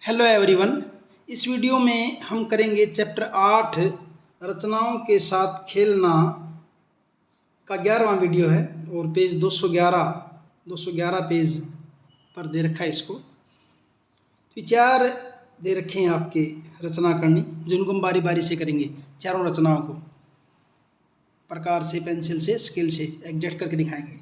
Hello everyone. इस video में हम करेंगे चैप्टर 8 रचनाओं के साथ खेलना का 11वां वीडियो है और पेज 211 पेज पर दे रखा है इसको। विचार दे रखे हैं आपके रचना करनी, जिनको हम बारी बारी से करेंगे। चारों रचनाओं को प्रकार से, पेंसिल से, स्केल से एग्जैक्ट करके दिखाएंगे।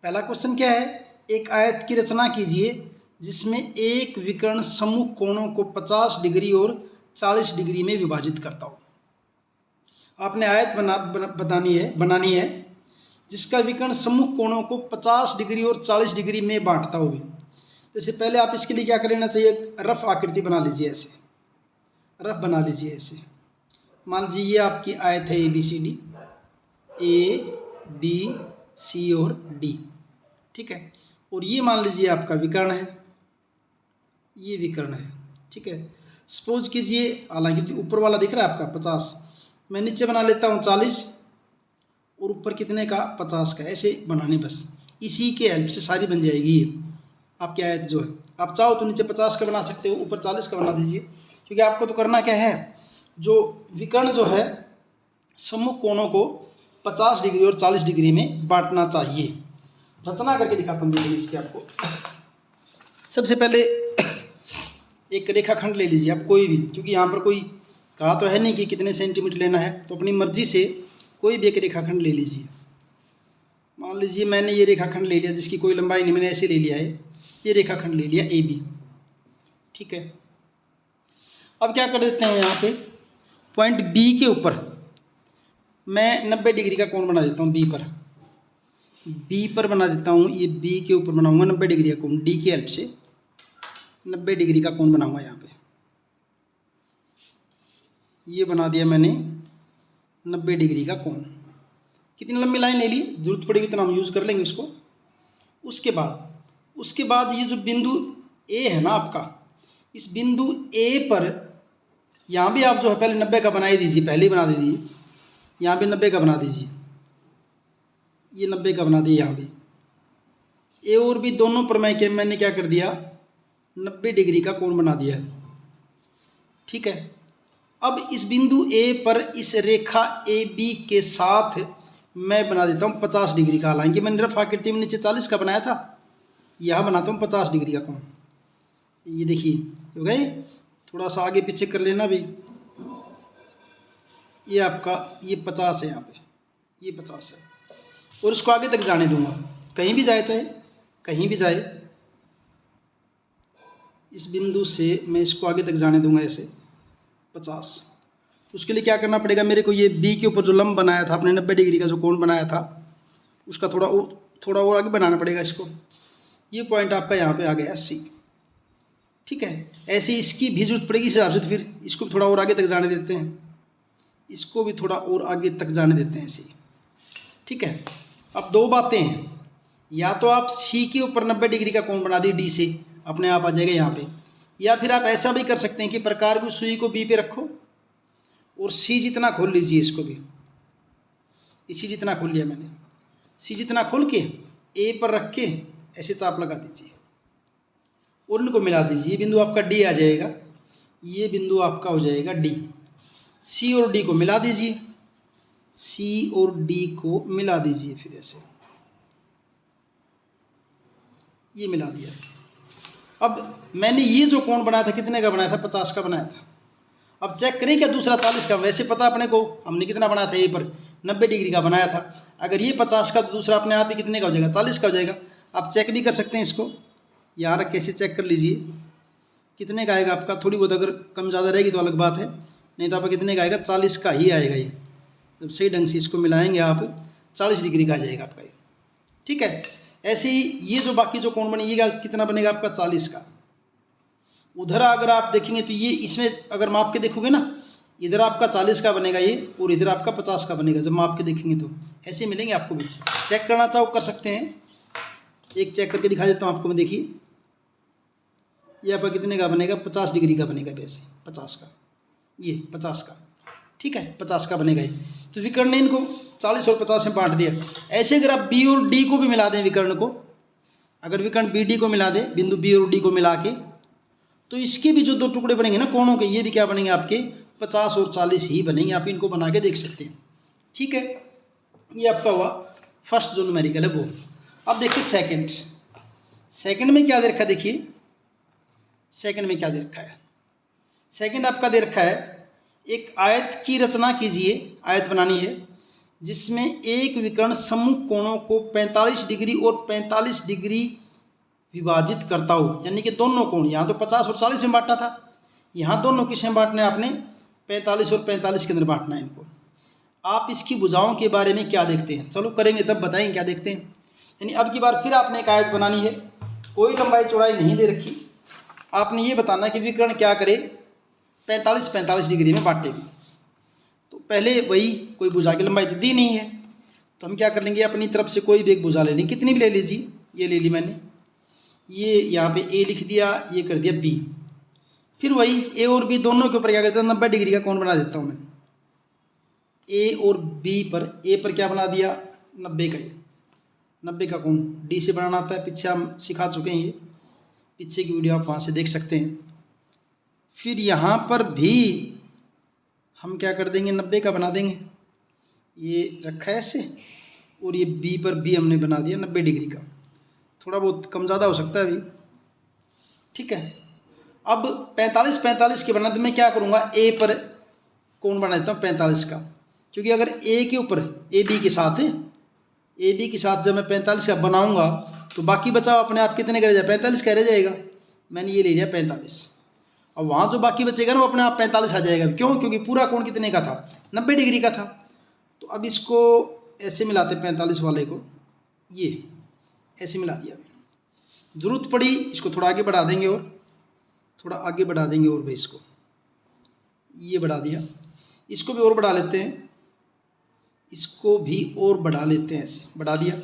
पहला क्वेश्चन क्या है? एक आयत की रचना कीजिए जिसमें एक विकर्ण समूह कोणों को 50 डिग्री और 40 डिग्री में विभाजित करता हो। आपने आयत बनानी है जिसका विकर्ण समूह कोणों को 50 डिग्री और 40 डिग्री में बांटता हो। जैसे पहले आप इसके लिए क्या कर लेना चाहिए, रफ आकृति बना लीजिए। ऐसे रफ बना लीजिए। ऐसे मान लीजिए ये आपकी आयत है ABCD, A B C और D, ठीक है। और ये मान लीजिए आपका विकर्ण है, ये विकर्ण है, ठीक है। सपोज कीजिए, हालांकि ऊपर वाला दिख रहा है आपका 50, मैं नीचे बना लेता हूँ 40 और ऊपर कितने का, 50 का। ऐसे बनानी, बस इसी के हेल्प से सारी बन जाएगी ये आपकी आयत जो है। आप चाहो तो नीचे 50 का बना सकते हो, ऊपर 40 का बना दीजिए, क्योंकि आपको तो करना क्या है, जो विकर्ण जो है समूह कोणों को 50 डिग्री और 40 डिग्री में बांटना चाहिए। रचना करके दिखाता हूँ, देखिए इसकी आपको। सबसे पहले एक रेखाखंड ले लीजिए आप, कोई भी, क्योंकि यहाँ पर कोई कहा तो है नहीं कि कितने सेंटीमीटर लेना है, तो अपनी मर्जी से कोई भी एक रेखाखंड ले लीजिए। मान लीजिए मैंने ये रेखाखंड ले लिया जिसकी कोई लंबाई नहीं, मैंने ऐसे ले लिया है, ये रेखाखंड ले लिया AB, ठीक है। अब क्या कर देते हैं, यहाँ पे पॉइंट B के ऊपर मैं 90 डिग्री का कोण बना देता हूँ। B पर बना देता हूँ, ये B के ऊपर बनाऊंगा 90 डिग्री का कोण, D की हेल्प से 90 डिग्री का कोण बनाऊंगा। यहाँ पे ये बना दिया मैंने 90 डिग्री का कोण। कितनी लंबी लाइन ले ली, जरूरत पड़ेगी तो हम यूज़ कर लेंगे उसको। उसके बाद ये जो बिंदु A है ना आपका, इस बिंदु A पर यहाँ भी आप जो है पहले 90 का बना ही दीजिए, पहले ही बना दीजिए। यहाँ भी 90 का बना दीजिए, ये 90 का बना दिए यहाँ भी। A और B दोनों पर मैंने क्या कर दिया, 90 डिग्री का कोण बना दिया है, ठीक है। अब इस बिंदु A पर इस रेखा AB के साथ मैं बना देता हूँ 50 डिग्री का। हालांकि मैंने रफ आकृति में नीचे 40 का बनाया था, यहाँ बनाता हूँ 50 डिग्री का कोण। ये देखिए हो गए, थोड़ा सा आगे पीछे कर लेना भी। ये आपका ये 50 है, यहाँ पे ये 50 है, और इसको आगे तक जाने दूंगा, कहीं भी जाए, चाहे कहीं भी जाए। इस बिंदु से मैं इसको आगे तक जाने दूंगा ऐसे 50। उसके लिए क्या करना पड़ेगा, मेरे को ये B के ऊपर जो लंब बनाया था, अपने 90 डिग्री का जो कोण बनाया था, उसका थोड़ा और आगे बनाना पड़ेगा इसको। ये पॉइंट आपका यहाँ पे आ गया C, ठीक है। ऐसे इसकी भी जरूरत पड़ेगी इस हिसाब से, तो फिर इसको थोड़ा और आगे तक जाने देते हैं, इसको भी थोड़ा और आगे तक जाने देते हैं ऐसे, ठीक है। अब दो बातें हैं, या तो आप C के ऊपर 90 डिग्री का कोण बना दिए D से, अपने आप आ जाएगा यहाँ पे, या फिर आप ऐसा भी कर सकते हैं कि प्रकार की सुई को B पे रखो और C जितना खोल लीजिए, इसको भी इसी जितना खोल लिया मैंने। C जितना खोल के A पर रख के ऐसे चाप लगा दीजिए और इनको मिला दीजिए। ये बिंदु आपका D आ जाएगा, ये बिंदु आपका हो जाएगा D। C और D को मिला दीजिए, C और D को मिला दीजिए, फिर ऐसे ये मिला दिया। अब मैंने ये जो कोण बनाया था, कितने का बनाया था, 50 का बनाया था। अब चेक करें क्या दूसरा 40 का, वैसे पता अपने को हमने कितना बनाया था, ये पर 90 डिग्री का बनाया था। अगर ये 50 का, तो दूसरा अपने आप ही कितने का हो जाएगा, 40 का हो जाएगा। आप चेक भी कर सकते हैं इसको, यहाँ रख कैसे चेक कर लीजिए कितने का आएगा आपका। थोड़ी बहुत अगर कम ज़्यादा रहेगी तो अलग बात है, नहीं तो आपका कितने का आएगा, 40 का ही आएगा। ये जब सही ढंग से इसको मिलाएंगे आप 40 डिग्री का आ जाएगा आपका ये, ठीक है। ऐसे ही ये जो बाकी जो कोण बनेगा कितना बनेगा आपका, 40 का। उधर अगर आप देखेंगे तो ये इसमें अगर माप के देखोगे ना, इधर आपका 40 का बनेगा ये, और इधर आपका 50 का बनेगा। जब माप के देखेंगे तो ऐसे मिलेंगे आपको भी। चेक करना चाहो कर सकते हैं, एक चेक करके दिखा देता हूँ आपको मैं। देखिए ये आपका कितने का बनेगा, 50 डिग्री का बनेगा, वैसे 50 का, ये 50 का, ठीक है, 50 का बनेगा ये। तो विकर्ण ने इनको 40 और 50 में बांट दिया। ऐसे अगर आप B और D को भी मिला दें, विकर्ण को, अगर विकर्ण BD को मिला दें, बिंदु B और D को मिला के, तो इसके भी जो दो टुकड़े बनेंगे ना कोणों के, ये भी क्या बनेंगे आपके 50 और 40 ही बनेंगे। आप इनको बना के देख सकते हैं। ठीक है, ये आपका हुआ फर्स्ट जो न्यूमेरिकल है वो। अब देखिए सेकंड में क्या दे रखा है, देखिए सेकंड में क्या दे रखा है। सेकंड आपका दे रखा है एक आयत की रचना कीजिए, आयत बनानी है जिसमें एक विकर्ण सम्मुख कोणों को 45 डिग्री और 45 डिग्री विभाजित करता हो, यानी कि दोनों कोण, यहाँ तो 50 और 40 में बांटना था, यहाँ दोनों किस में बांटना है आपने 45 और 45 के अंदर बांटना है इनको। आप इसकी भुजाओं के बारे में क्या देखते हैं, चलो करेंगे तब बताएंगे क्या देखते हैं। यानी अब की बार फिर आपने एक आयत बनानी है, कोई लंबाई चौड़ाई नहीं दे रखी, आपने ये बताना कि विकर्ण क्या करे 45-45 डिग्री में बांटेगी। तो पहले वही, कोई भुजा की लंबाई तो दी नहीं है, तो हम क्या कर लेंगे अपनी तरफ से कोई भी एक भुजा ले लेंगे, कितनी भी ले लीजिए। ये ले ली मैंने, ये यहाँ पे ए लिख दिया, ये कर दिया बी। फिर वही ए और बी दोनों के ऊपर क्या करता हूँ 90 डिग्री का कोण बना देता हूँ मैं। ए और बी पर, ए पर क्या बना दिया 90 का, 90 का कोण डी से बनाना आता है, पीछे हम सिखा चुके हैं, ये पीछे की वीडियो आप वहाँ से देख सकते हैं। फिर यहाँ पर भी हम क्या कर देंगे 90 का बना देंगे, ये रखा है ऐसे, और ये बी पर भी हमने बना दिया 90 डिग्री का, थोड़ा बहुत कम ज़्यादा हो सकता है अभी। ठीक है, अब 45-45 के बना तो मैं क्या करूँगा ए पर कोण बना देता हूँ 45 का, क्योंकि अगर ए के ऊपर ए बी के साथ जब मैं 45 का बनाऊँगा तो बाकी बचाव अपने आप कितने का रह जाए 45 का रह जाएगा। मैंने ये ले लिया 45, अब वहाँ जो बाकी बचेगा ना वो अपने आप 45 आ जाएगा। क्यों, क्योंकि पूरा कोण कितने का था 90 डिग्री का था। तो अब इसको ऐसे मिलाते 45 वाले को, ये ऐसे मिला दिया। ज़रूरत पड़ी इसको थोड़ा आगे बढ़ा देंगे, और थोड़ा आगे बढ़ा देंगे, और भाई इसको ये बढ़ा दिया, इसको भी और बढ़ा लेते हैं, इसको भी और बढ़ा लेते हैं, ऐसे बढ़ा दिया।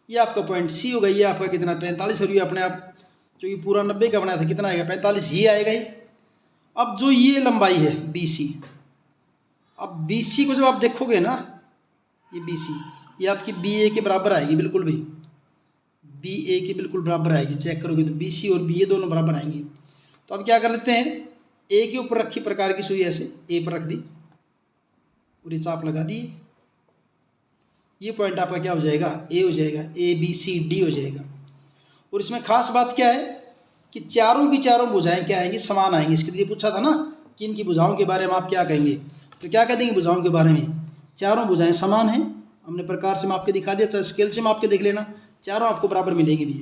ये आपका पॉइंट सी हो गई, ये आपका कितना 45, और ये अपने आप जो ये पूरा 90 का बनाया था कितना आएगा 45 ही आएगा ही। अब जो ये लंबाई है BC, अब BC को जब आप देखोगे ना, ये BC ये आपकी BA के बराबर आएगी, बिल्कुल भी BA के बिल्कुल बराबर आएगी। चेक करोगे तो BC और BA दोनों बराबर आएंगी। तो अब क्या कर लेते हैं, A के ऊपर रखी प्रकार की सुई, ऐसे A पर रख दी और ये चाप लगा दी, ये पॉइंट आपका क्या हो जाएगा A हो जाएगा, ABCD हो जाएगा। और इसमें खास बात क्या है कि चारों की चारों भुजाएं क्या आएंगी, समान आएंगी। इसके लिए पूछा था ना कि इनकी भुजाओं के बारे में आप क्या कहेंगे, तो क्या कह देंगे भुजाओं के बारे में, चारों भुजाएं समान हैं। हमने प्रकार से माप के दिखा दिया, चाहे स्केल से माप के देख लेना, चारों आपको बराबर मिलेंगे भी।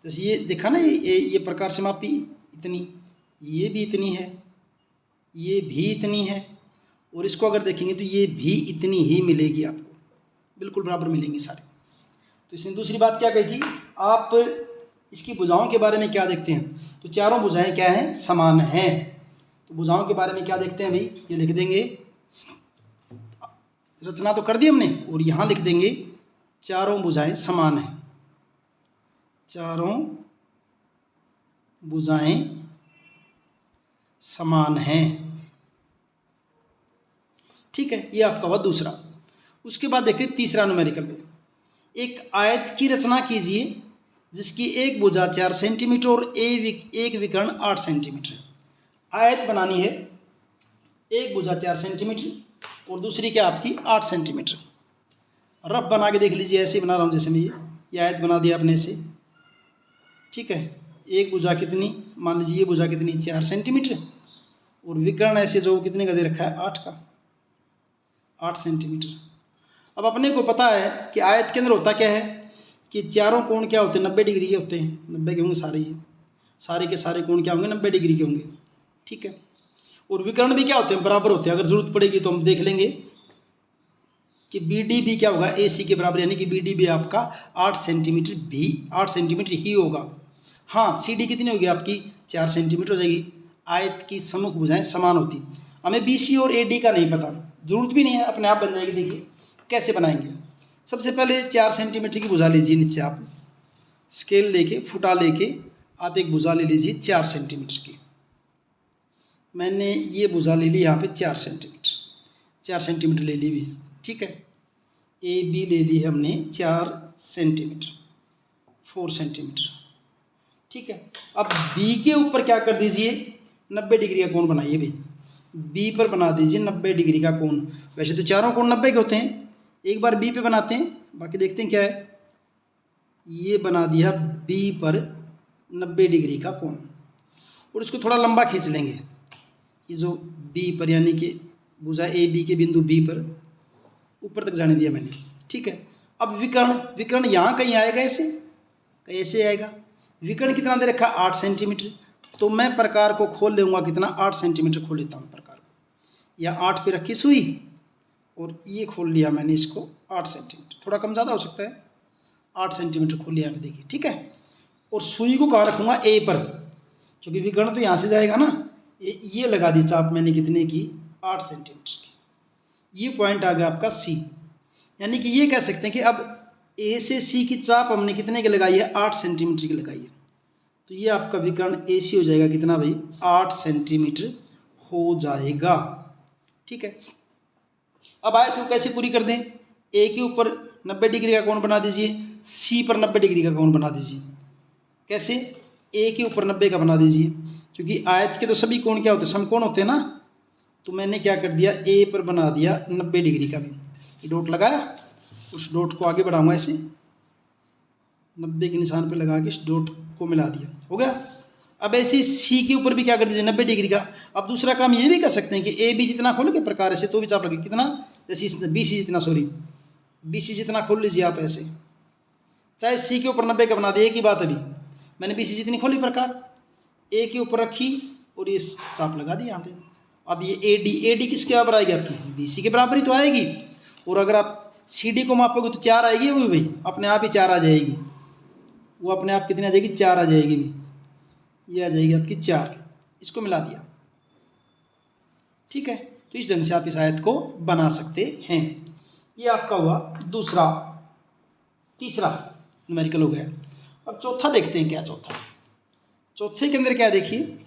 जैसे ये देखा ना, ये प्रकार से मापी इतनी, ये भी इतनी है, ये भी इतनी है, और इसको अगर देखेंगे तो ये भी इतनी ही मिलेगी आपको, बिल्कुल बराबर मिलेंगी सारे। तो इसने दूसरी बात क्या कही थी, आप इसकी भुजाओं के बारे में क्या देखते हैं, तो चारों भुजाएं क्या हैं, समान हैं। तो भुजाओं के बारे में क्या देखते हैं भाई, ये लिख देंगे, रचना तो कर दी हमने, और यहाँ लिख देंगे चारों भुजाएं समान हैं, चारों भुजाएं समान हैं। ठीक है, ये आपका हुआ दूसरा। उसके बाद देखते हैं तीसरा न्यूमेरिकल में, एक आयत की रचना कीजिए जिसकी एक भुजा 4 सेंटीमीटर और एक विकर्ण 8 सेंटीमीटर। आयत बनानी है, एक भुजा 4 सेंटीमीटर और दूसरी क्या आपकी 8 सेंटीमीटर। रफ बना के देख लीजिए, ऐसे बना रहा हूँ जैसे मैं ये आयत बना दिया अपने से। ठीक है, एक भुजा कितनी, मान लीजिए ये भुजा कितनी 4 सेंटीमीटर, और विकर्ण ऐसे जो कितने का दे रखा है 8 सेंटीमीटर। अब अपने को पता है कि आयत के अंदर होता क्या है कि चारों कोण क्या होते हैं 90 डिग्री के होते हैं, 90 के होंगे सारे, ये सारे के सारे कोण क्या होंगे 90 डिग्री के होंगे। ठीक है, और विकर्ण भी क्या होते हैं, बराबर होते हैं। अगर जरूरत पड़ेगी तो हम देख लेंगे कि BD भी क्या होगा AC के बराबर, यानी कि BD भी आपका 8 सेंटीमीटर भी 8 सेंटीमीटर ही होगा। हाँ, CD कितनी होगी आपकी 4 सेंटीमीटर हो जाएगी। आयत की सम्मुख भुजाएं समान होती, हमें BC और AD का नहीं पता, जरूरत भी नहीं है, अपने आप बन जाएगी। देखिए कैसे बनाएंगे, सबसे पहले 4 सेंटीमीटर की भुजा लीजिए, नीचे आप स्केल लेके फुटा लेके आप एक भुजा ले लीजिए 4 सेंटीमीटर की। मैंने ये भुजा ले ली यहाँ पे 4 सेंटीमीटर ले ली भी। ठीक है, AB ले ली हमने 4 सेंटीमीटर 4 सेंटीमीटर। ठीक है। अब बी के ऊपर क्या कर दीजिए, 90 डिग्री का कोण बनाइए भाई, बी पर बना दीजिए 90 डिग्री का कोण। वैसे तो चारों कोण 90 के होते हैं, एक बार बी पे बनाते हैं, बाकी देखते हैं क्या है। ये बना दिया बी पर 90 डिग्री का कोण, और इसको थोड़ा लंबा खींच लेंगे। ये जो बी पर यानी कि भुजा ए बी के बिंदु बी पर ऊपर तक जाने दिया मैंने, ठीक है। अब विकर्ण, विकर्ण यहाँ कहीं आएगा, ऐसे कहीं ऐसे आएगा। विकर्ण कितना दे रखा, 8 सेंटीमीटर। तो मैं प्रकार को खोल लूँगा, कितना, 8 सेंटीमीटर खोल लेता हूँ प्रकार को। या 8 पे रखी सुई और ये खोल लिया मैंने इसको 8 सेंटीमीटर, थोड़ा कम ज़्यादा हो सकता है, 8 सेंटीमीटर खोल लिया, देखिए, ठीक है। और सुई को कहाँ रखूँगा, ए पर, क्योंकि विकर्ण तो यहाँ से जाएगा ना। ये लगा दी चाप मैंने कितने की, 8 सेंटीमीटर की। ये पॉइंट आ गया आपका सी। यानी कि ये कह सकते हैं कि अब ए से सी की चाप हमने कितने की लगाई है, 8 सेंटीमीटर की लगाई है। तो ये आपका विकर्ण ए सी हो जाएगा कितना भाई, 8 सेंटीमीटर हो जाएगा, ठीक है। अब आयत को कैसे पूरी कर दें, ए के ऊपर 90 डिग्री का कोण बना दीजिए, सी पर 90 डिग्री का कोण बना दीजिए। कैसे, ए के ऊपर 90 का बना दीजिए, क्योंकि आयत के तो सभी कोण क्या होते हैं, समकोण होते हैं ना। तो मैंने क्या कर दिया, ए पर बना दिया 90 डिग्री का भी, डॉट लगाया, उस डॉट को आगे बढ़ाऊंगा ऐसे, 90 के निशान पर लगा के इस डॉट को मिला दिया, हो गया। अब ऐसे सी के ऊपर भी क्या कर दीजिए, 90 डिग्री का। अब दूसरा काम ये भी कर सकते हैं कि ए बी जितना खोलोगे प्रकार ऐसे, तो भी चाप लगे कितना, जैसे बी सी जितना, सॉरी बी सी जितना खोल लीजिए आप ऐसे, चाहे सी के ऊपर 90 का बना दिए, एक ही बात। अभी मैंने बी सी जितनी खोली प्रकार, ए के ऊपर रखी और ये चाप लगा दी यहाँ पे। अब ये ए डी किसके बराबर आएगी आपकी, बी सी के बराबर ही तो आएगी। और अगर आप सी डी को मापोगे तो 4 आएगी, वो भाई अपने आप ही 4 आ जाएगी, वो अपने आप कितनी आ जाएगी, 4 आ जाएगी भी, ये आ जाएगी आपकी 4। इसको मिला दिया, ठीक है। तो इस ढंग से आप इस आयत को बना सकते हैं। ये आपका हुआ दूसरा, तीसरा न्यूमेरिकल हो गया। अब चौथा देखते हैं क्या, चौथे के अंदर क्या, देखिए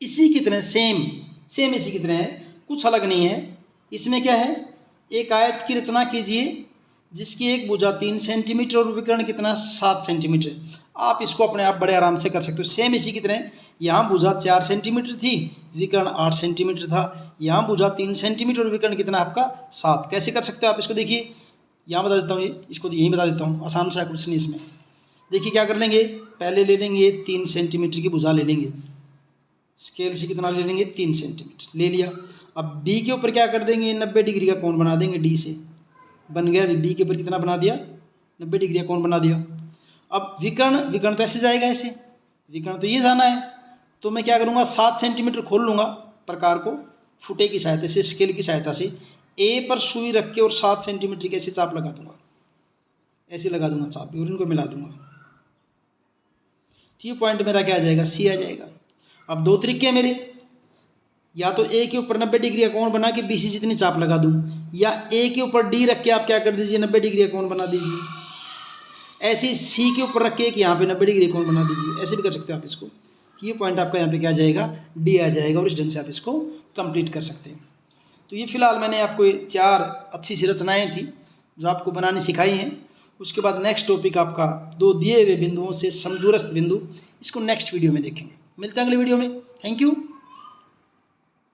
इसी की तरह सेम इसी की तरह है, कुछ अलग नहीं है। इसमें क्या है, एक आयत की रचना कीजिए जिसकी एक भुजा 3 सेंटीमीटर और विकर्ण कितना, 7 सेंटीमीटर। आप इसको अपने आप बड़े आराम से कर सकते हो, सेम इसी की तरह। यहाँ भुजा 4 सेंटीमीटर थी, विकर्ण 8 सेंटीमीटर था। यहाँ भुजा 3 सेंटीमीटर और विकर्ण कितना आपका 7। कैसे कर सकते हो आप इसको, देखिए यहाँ बता देता हूँ, इसको यहीं बता देता हूँ, आसान सा क्वेश्चन है इसमें। देखिए क्या कर लेंगे, पहले ले लेंगे 3 सेंटीमीटर की भुजा ले लेंगे, स्केल से कितना ले लेंगे, 3 सेंटीमीटर ले लिया। अब बी के ऊपर क्या कर देंगे, 90 डिग्री का कोण बना देंगे, डी से बन गया। बी के ऊपर कितना बना दिया, 90 डिग्री का कोण बना दिया। अब विकर्ण तो ऐसे जाएगा, ऐसे विकर्ण तो ये जाना है, तो मैं क्या करूँगा, 7 सेंटीमीटर खोल लूँगा प्रकार को, फुटे की सहायता से, स्केल की सहायता से, ए पर सुई रख के और 7 सेंटीमीटर की ऐसे चाप लगा दूंगा, ऐसे लगा दूंगा चाप और इनको मिला दूंगा। तो ये पॉइंट मेरा क्या आ जाएगा, सी आ जाएगा। अब 2 तरीके हैं मेरे, या तो ए के ऊपर 90 डिग्री का कोण बना के बी सी जितनी चाप लगा दूं, या ए के ऊपर डी रख के आप क्या कर दीजिए, 90 डिग्री का कोण बना दीजिए। ऐसे ही सी के ऊपर रख के एक यहाँ पे 90 डिग्री कोण बना दीजिए, ऐसे भी कर सकते हो आप इसको। ये पॉइंट आपका यहाँ पे क्या आ जाएगा, डी आ जाएगा, और इस ढंग से आप इसको कंप्लीट कर सकते हैं। तो ये फिलहाल मैंने आपको 4 अच्छी सी रचनाएँ थी जो आपको बनानी सिखाई हैं। उसके बाद नेक्स्ट टॉपिक आपका 2 दिए हुए बिंदुओं से समदूरस्थ बिंदु, इसको नेक्स्ट वीडियो में देखेंगे। मिलते हैं अगले वीडियो में, थैंक यू।